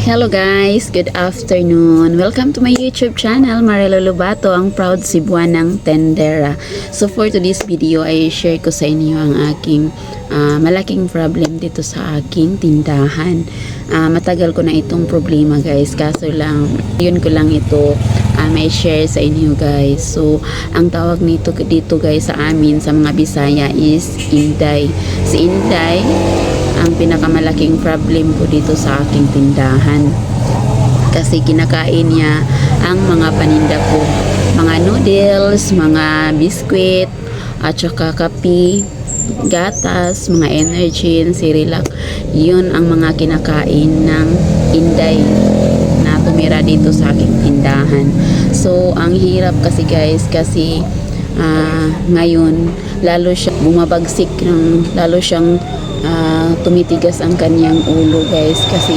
Hello guys, good afternoon. Welcome to my YouTube channel, Marelo Lobato, ang proud Cebuanang tendera. So for today's video ay share ko sa inyo ang aking malaking problem dito sa aking tindahan. Matagal ko na itong problema guys, kaso lang yun ko lang ito may share sa inyo guys. So ang tawag nito dito guys sa amin sa mga Bisaya is Inday. Si Inday ang pinakamalaking problem ko dito sa aking tindahan kasi kinakain niya ang mga paninda ko, mga noodles, mga biskwit at saka kape, gatas, mga energy, Cerelac. Yun ang mga kinakain ng Inday na tumira dito sa aking tindahan. So ang hirap kasi guys kasi ngayon lalo siya bumabagsik lalo siyang tumitigas ang kanyang ulo guys kasi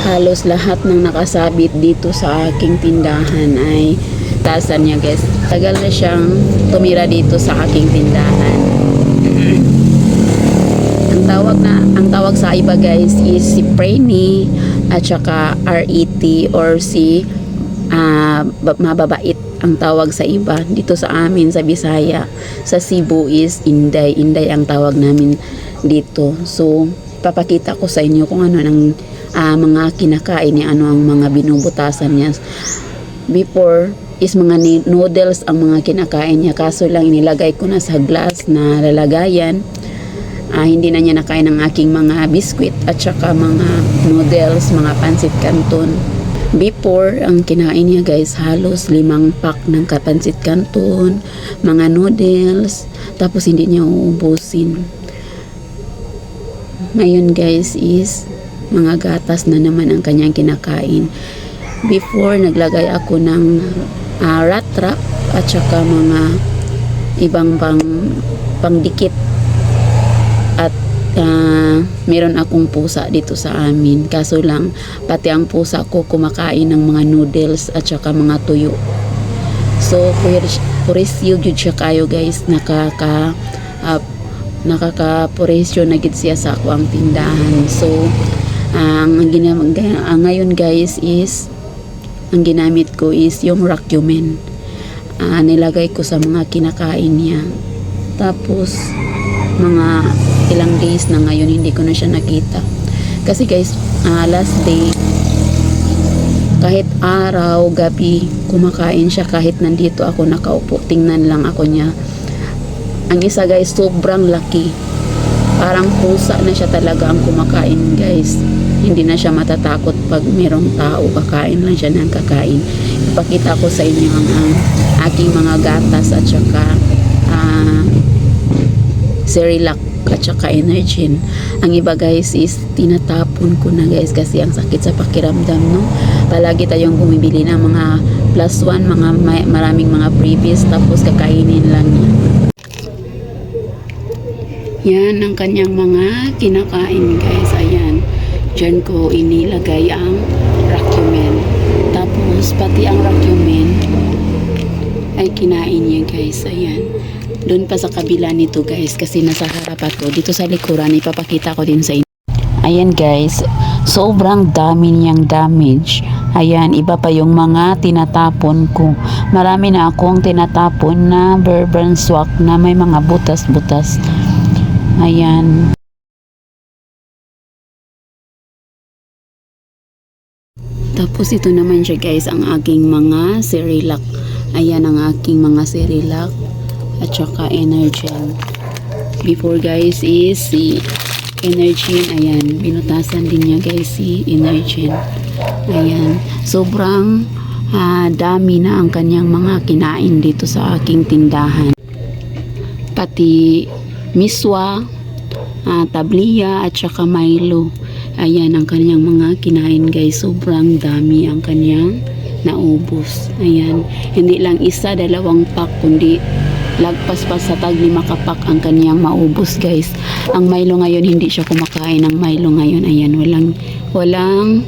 halos lahat ng nakasabit dito sa aking tindahan ay tasan niya guys. Tagal na siyang tumira dito sa aking tindahan. Ang tawag sa iba guys is si Preni at saka RET or si mababait ang tawag sa iba. Dito sa amin sa Bisaya, sa Cebu is Inday. Inday ang tawag namin dito. So papakita ko sa inyo kung ano ng mga kinakain niya, ano ang mga binubutasan niya. Before is mga noodles ang mga kinakain niya, kaso lang inilagay ko na sa glass na lalagayan. Hindi na niya nakain ng aking mga biskwit at saka mga noodles, mga pansit canton. Before, ang kinain niya guys, halos 5 pack ng kapansit canton, mga noodles, tapos hindi niya uubusin. Ngayon guys is mga gatas na naman ang kanyang kinakain. Before, naglagay ako ng rat trap at saka mga ibang pangdikit. At meron akong pusa dito sa amin. Kaso lang, pati ang pusa ko kumakain ng mga noodles at saka mga tuyo. So, puresyo jud siya kayo guys. Nakaka-puresyo na gid siya sa ako ang tindahan. So, ngayon guys is ang ginamit ko is yung Racumen. Nilagay ko sa mga kinakain niya. Tapos, mga ilang days na ngayon hindi ko na siya nakita kasi guys last day kahit araw, gabi kumakain siya kahit nandito ako nakaupo, tingnan lang ako niya. Ang isa guys sobrang laki, parang pusa na siya talaga ang kumakain guys. Hindi na siya matatakot pag merong tao, kakain lang siya ng kakain. Ipakita ko sa inyo ang aking mga gatas at saka Cerelac at saka energy. Ang iba guys is tinatapon ko na guys kasi ang sakit sa pakiramdam, no? Palagi tayong bumibili ng mga +1, maraming mga freebies tapos kakainin lang niya. Yan ang kanyang mga kinakain guys. Ayan, dyan ko inilagay ang Racumen. Tapos pati ang Racumen ay kinain niya guys. Ayan, doon pa sa kabila nito guys kasi nasa harap ako. Dito sa likuran ipapakita ko din sa inyo. Ayan guys, sobrang dami niyang damage. Ayan, iba pa yung mga tinatapon ko. Marami na akong tinatapon na bourbon swak na may mga butas-butas. Ayan. Tapos ito naman siya guys ang aking mga Cerelac. Ayan ang aking mga Cerelac at saka energy. Before guys is si energy. Ayan, binutasan din niya guys si energy. Ayan, sobrang dami na ang kanyang mga kinain dito sa aking tindahan. Pati miswa, tabliya at saka Milo. Ayan ang kanyang mga kinain guys. Sobrang dami ang kanyang naubos. Ayan, hindi lang isa, 2 pack kundi lagpas pa sa tag 5 kapak ang kanyang maubos guys. Ang Milo ngayon hindi siya kumakain ng Milo ngayon. Ayan, walang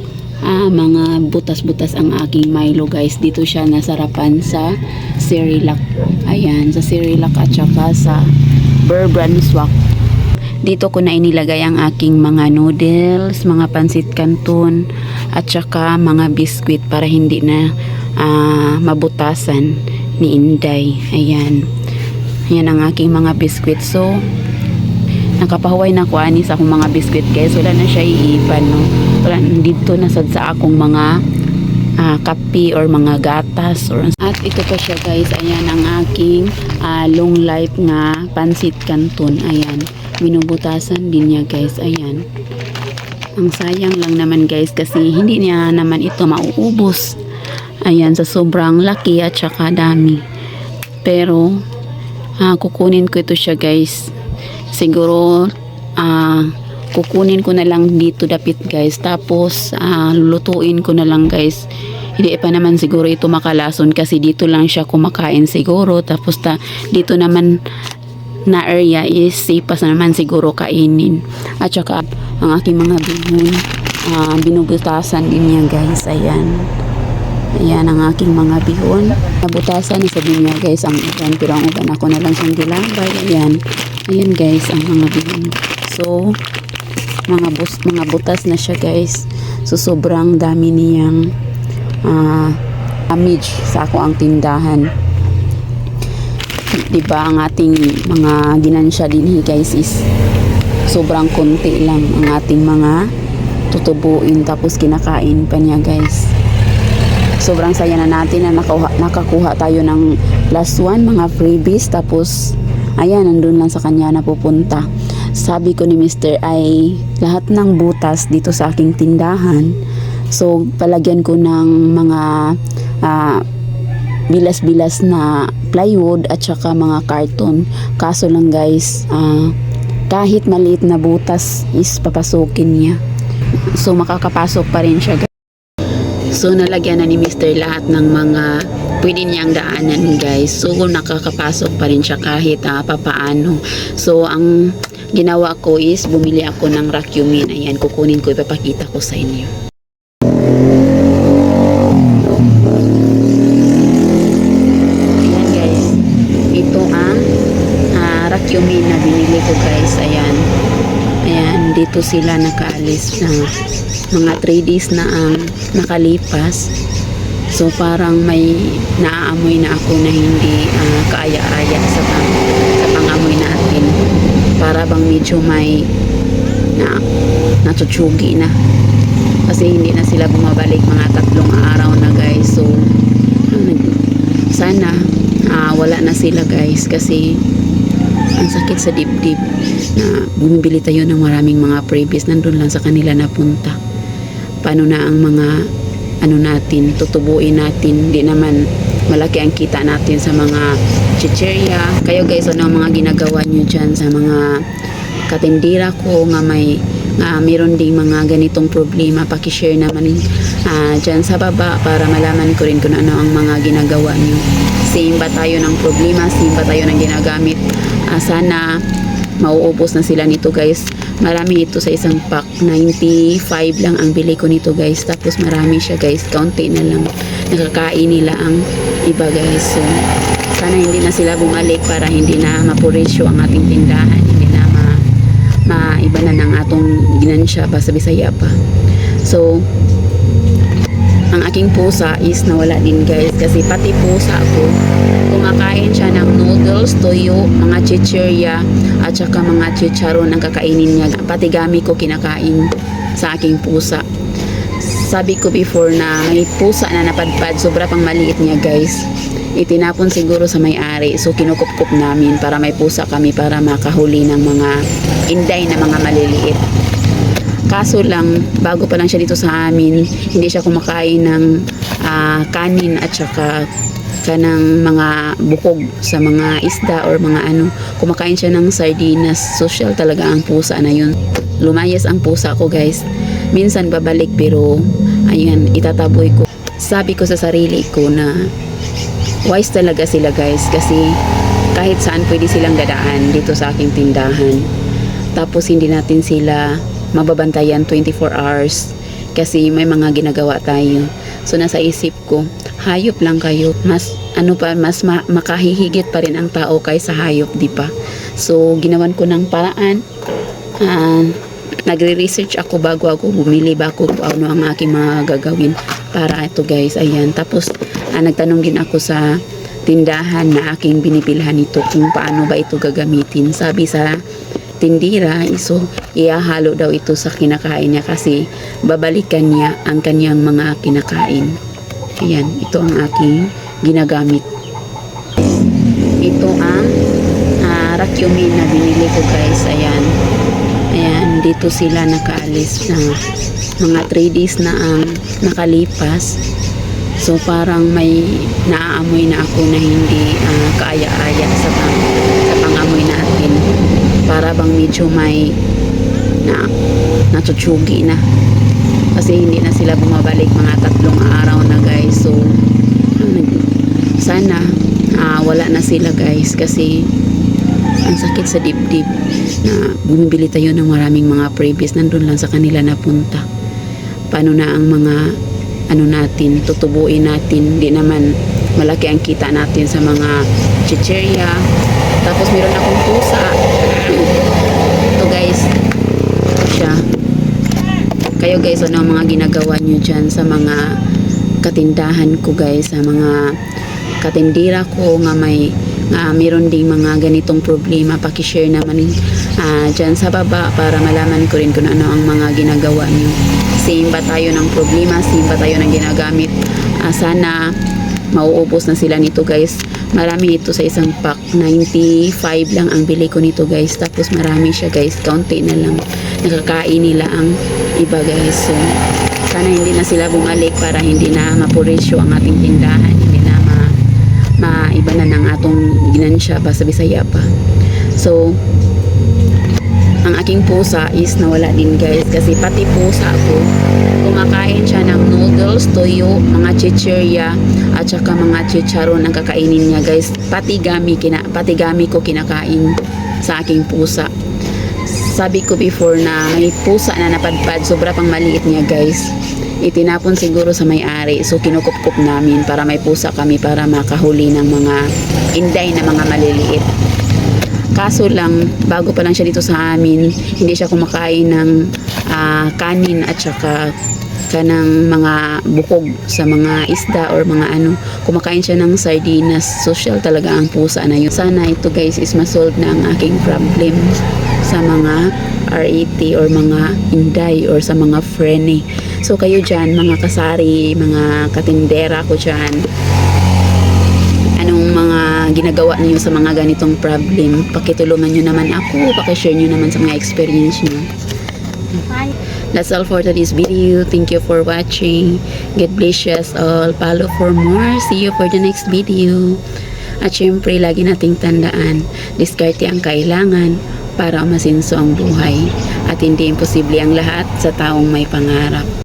mga butas-butas ang aking Milo guys. Dito siya nasarapan sa Cerelac. Ayan, sa Cerelac at saka sa bourbon swak. Dito ko na inilagay ang aking mga noodles, mga pansit canton, at saka mga biskwit para hindi na mabutasan ni Inday. Ayan. Ayan ang aking mga biskwit. So, nakapahuway na ko ani sa akong mga biskwit guys. Wala na siya iipan, no? Wala, dito na sad sa akong mga kape or mga gatas. At ito pa siya guys. Ayan ang aking long life nga pansit canton. Ayan. Minubutasan din niya guys. Ayan. Ang sayang lang naman guys kasi hindi niya naman ito mauubos. Ayan, sa sobrang laki at saka dami. Pero kukunin ko ito siya guys. Siguro kukunin ko na lang dito dapit guys. Tapos lulutuin ko na lang guys. Hindi pa naman siguro ito makalason kasi dito lang siya kumakain siguro. Tapos dito naman na area is safe pa naman siguro kainin. At saka ang aking mga bihon binubutasan din niya guys. Ayan. Ayan ang aking mga bihon. Nabutasan na sabi niya guys ang uban. Pero ang uban ako na lang siyang dilabay. Ayan. Ayan guys ang mga bihon. So, mga butas na siya guys. So, sobrang dami niyang damage sa ako ang tindahan. Diba ang ating mga ginansya din guys is sobrang konti lang ang ating mga tutubuin. Tapos kinakain pa niya guys. Sobrang saya na natin na nakakuha tayo ng last one, mga freebies. Tapos, ayan, nandun lang sa kanya napupunta. Sabi ko ni Mr. ay lahat ng butas dito sa aking tindahan. So, palagyan ko ng mga bilas-bilas na plywood at saka mga karton. Kaso lang guys, kahit maliit na butas is papasukin niya. So, makakapasok pa rin siya guys. So, nalagyan na ni Mr. lahat ng mga pwede niyang daanan guys. So, nakakapasok pa rin siya kahit papaano. So, ang ginawa ko is bumili ako ng vacuumin. Ayan, kukunin ko, ipapakita ko sa inyo. Ayan guys. Ito ang vacuumin na binili ko guys. Ayan. Ayan, dito sila nakaalis na mga 3 days na ang nakalipas. So parang may naaamoy na ako na hindi kaaya-aya sa pangamoy natin. Para bang medyo may natutsugi na. Kasi hindi na sila bumabalik mga 3 araw na guys. So sana wala na sila guys kasi ang sakit sa dibdib na bumibili tayo ng maraming mga freebies, nandun lang sa kanila napunta. Paano na ang mga natin, tutubuin natin, hindi naman malaki ang kita natin sa mga chicherya. Kayo guys, ano ang mga ginagawa nyo dyan sa mga katindira ko nga meron ding mga ganitong problema, pakishare naman dyan sa baba para malaman ko rin kung ano ang mga ginagawa nyo. Same ba tayo ng problema, same ba tayo ng ginagamit? Sana mauubos na sila nito guys. Marami ito sa isang pack, 95 lang ang bili ko nito guys. Tapos marami siya guys, kaunti na lang nakakain nila ang iba guys. So sana hindi na sila bumalik para hindi na mapurisyo ang ating tindahan, hindi na maiba na ng atong ginansya ba sa Bisaya pa. So ang aking pusa is nawala din guys kasi pati pusa ko kumakain siya ng noodles, toyo, mga chichirya at saka mga chicharon ang kakainin niya. Pati gami ko kinakain sa aking pusa. Sabi ko before na may pusa na napadpad, sobra pang maliit niya guys. Itinapon siguro sa may-ari. So kinukupkup namin para may pusa kami para makahuli ng mga inday na mga maliliit. Kaso lang, bago pa lang siya dito sa amin, hindi siya kumakain ng kanin at saka kanang mga bukog sa mga isda or mga kumakain siya ng sardinas. Social talaga ang pusa na yun. Lumayas ang pusa ko guys. Minsan babalik pero ayan, itataboy ko. Sabi ko sa sarili ko na wise talaga sila guys kasi kahit saan pwede silang dadaan dito sa aking tindahan. Tapos hindi natin sila mababantayan 24 hours kasi may mga ginagawa tayo. So nasa isip ko, hayop lang kayo, mas makahihigit pa rin ang tao kaysa hayop, di pa? So ginawan ko ng paraan, nagre-research ako bago ako bumili ba ako kung ano ang aking mga gagawin para ito guys. Ayan, tapos nagtanong din ako sa tindahan na aking binibilhan ito kung paano ba ito gagamitin. Sabi sa tindira, ihahalo daw ito sa kinakain niya kasi babalikan niya ang kanyang mga kinakain. Ayan, ito ang aking ginagamit. Ito ang rakyumin na binili ko guys. Ayan. Ayan, dito sila nakaalis na mga 3 days na ang nakalipas. So parang may naaamoy na ako na hindi kaaya-aya sa pangamoy natin. Para bang medyo may natutsugi na. Kasi hindi na sila bumabalik mga 3 araw na guys. So sana wala na sila guys kasi ang sakit sa dibdib na bumibili tayo ng maraming mga freebies, nandun lang sa kanila napunta. Paano na ang mga natin, tutubuin natin, hindi naman malaki ang kita natin sa mga chicherya. Tapos meron akong pusa. Ito guys, ito siya. Kayo guys, ano ang mga ginagawa nyo dyan sa mga katindahan ko guys, sa mga katindira ko nga meron ding mga ganitong problema, pakishare naman dyan sa baba para malaman ko rin kung ano ang mga ginagawa nyo. Same ba tayo ng problema, same ba tayo ng ginagamit. Sana mauubos na sila nito guys. Marami ito sa isang pack, 95 lang ang bili ko nito guys. Tapos marami siya guys, kaunti na lang nakakain nila ang iba guys. So sana hindi na sila bumalik para hindi na mapurisyo ang ating tindahan, hindi na maiba na ng atong ginansya ba sa Bisaya pa. So ang aking pusa is nawala din guys kasi pati pusa ko kumakain siya ng noodles, toyo, mga chichirya at saka mga chicharon ang kakainin niya guys. Pati gami ko kinakain sa aking pusa. Sabi ko before na may pusa na napadpad, sobra pang maliit niya guys. Itinapon siguro sa may-ari, so kinukup-kup namin para may pusa kami para makahuli ng mga inday na mga maliliit. Kaso lang, bago pa lang siya dito sa amin, hindi siya kumakain ng kanin at saka kanang mga bukog sa mga isda or mga kumakain siya ng sardinas. Social talaga ang pusa na yun. Sana ito guys is masolve na ang aking problem sa mga RET or mga inday or sa mga frene. So kayo dyan, mga kasari, mga katindera ko dyan, anong mga ginagawa niyo sa mga ganitong problem? Pakitulungan nyo naman ako, pakishare nyo naman sa mga experience nyo. That's all for today's video. Thank you for watching. God bless us all. Follow for more. See you for the next video. At syempre, lagi nating tandaan, diskarte ang kailangan para umasinso ang buhay. At hindi imposible ang lahat sa taong may pangarap.